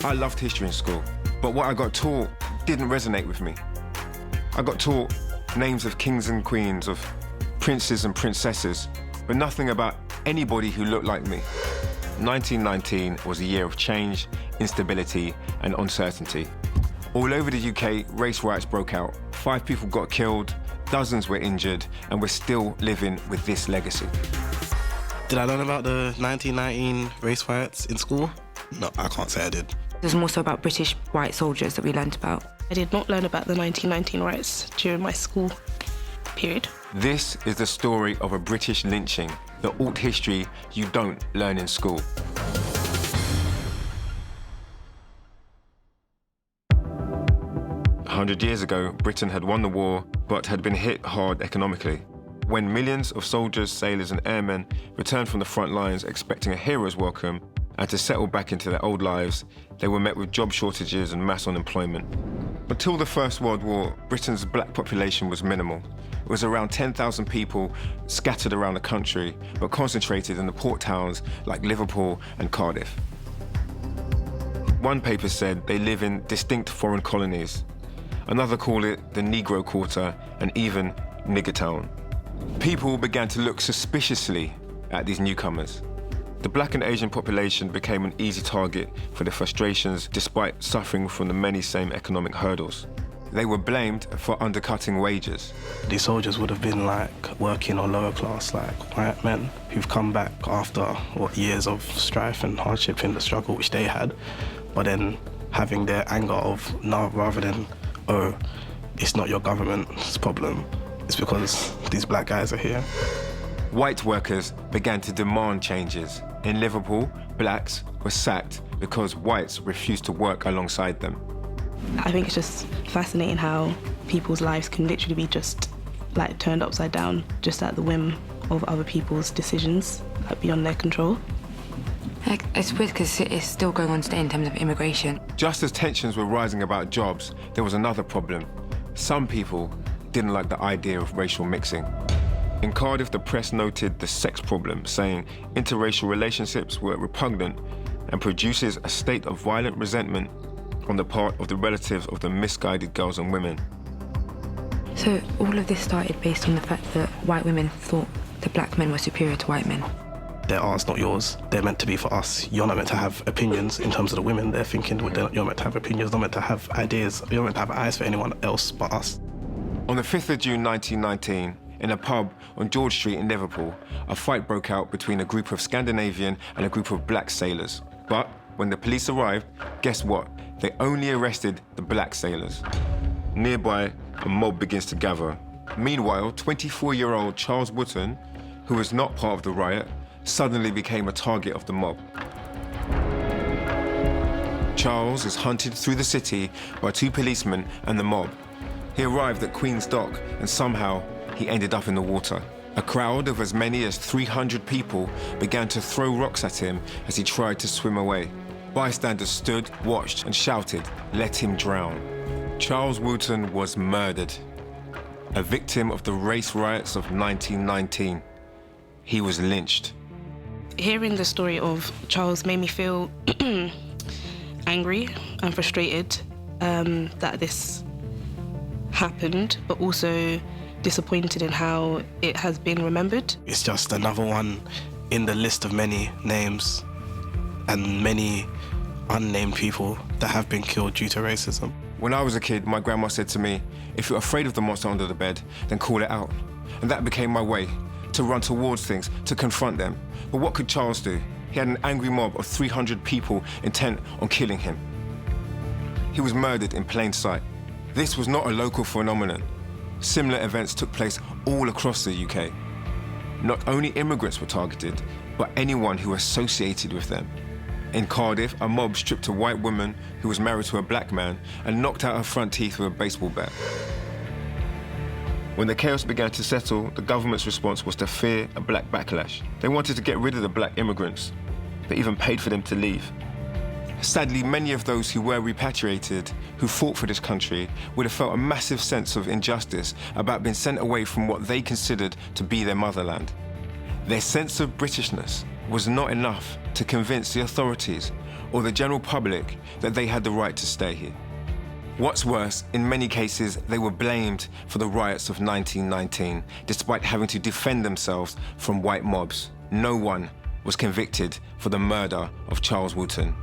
I loved history in school, but what I got taught didn't resonate with me. I got taught names of kings and queens, of princes and princesses, but nothing about anybody who looked like me. 1919 was a year of change, instability, and uncertainty. All over the UK, race riots broke out. 5 people got killed, dozens were injured, and we're still living with this legacy. Did I learn about the 1919 race riots in school? No, I can't say I did. It was more so about British white soldiers that we learned about. I did not learn about the 1919 riots during my school period. This is the story of a British lynching, the alt history you don't learn in school. 100 years ago, Britain had won the war, but had been hit hard economically. When millions of soldiers, sailors and airmen returned from the front lines expecting a hero's welcome and to settle back into their old lives, they were met with job shortages and mass unemployment. Until the First World War, Britain's black population was minimal. It was around 10,000 people scattered around the country, but concentrated in the port towns like Liverpool and Cardiff. One paper said they live in distinct foreign colonies. Another called it the Negro Quarter and even Nigger Town. People began to look suspiciously at these newcomers. The black and Asian population became an easy target for the frustrations despite suffering from the many same economic hurdles. They were blamed for undercutting wages. These soldiers would have been like working or lower class, like white men who've come back after years of strife and hardship in the struggle which they had, but then having their anger of no, rather than, oh, it's not your government's problem, it's because these black guys are here. White workers began to demand changes. In Liverpool, blacks were sacked because whites refused to work alongside them. I think it's just fascinating how people's lives can literally be just like turned upside down just at the whim of other people's decisions, like beyond their control. It's weird because it's still going on today in terms of immigration. Just as tensions were rising about jobs, there was another problem. Some people didn't like the idea of racial mixing. In Cardiff, the press noted the sex problem, saying interracial relationships were repugnant and produces a state of violent resentment on the part of the relatives of the misguided girls and women. So all of this started based on the fact that white women thought the black men were superior to white men. They're ours, not yours. They're meant to be for us. You're not meant to have opinions in terms of the women. They're thinking you're meant to have opinions, not meant to have ideas. You're meant to have eyes for anyone else but us. On the 5th of June 1919, in a pub on George Street in Liverpool, a fight broke out between a group of Scandinavian and a group of black sailors. But when the police arrived, guess what? They only arrested the black sailors. Nearby, a mob begins to gather. Meanwhile, 24-year-old Charles Woodson, who was not part of the riot, suddenly became a target of the mob. Charles is hunted through the city by 2 policemen and the mob. He arrived at Queen's Dock and somehow he ended up in the water. A crowd of as many as 300 people began to throw rocks at him as he tried to swim away. Bystanders stood, watched and shouted, "Let him drown." Charles Woodson was murdered, a victim of the race riots of 1919. He was lynched. Hearing the story of Charles made me feel angry and frustrated that this happened, but also disappointed in how it has been remembered. It's just another one in the list of many names and many unnamed people that have been killed due to racism. When I was a kid, my grandma said to me, if you're afraid of the monster under the bed, then call it out. And that became my way, to run towards things, to confront them. But what could Charles do? He had an angry mob of 300 people intent on killing him. He was murdered in plain sight. This was not a local phenomenon. Similar events took place all across the UK. Not only immigrants were targeted, but anyone who associated with them. In Cardiff, a mob stripped a white woman who was married to a black man and knocked out her front teeth with a baseball bat. When the chaos began to settle, the government's response was to fear a black backlash. They wanted to get rid of the black immigrants. They even paid for them to leave. Sadly, many of those who were repatriated, who fought for this country, would have felt a massive sense of injustice about being sent away from what they considered to be their motherland. Their sense of Britishness was not enough to convince the authorities or the general public that they had the right to stay here. What's worse, in many cases, they were blamed for the riots of 1919, despite having to defend themselves from white mobs. No one was convicted for the murder of Charles Woodson.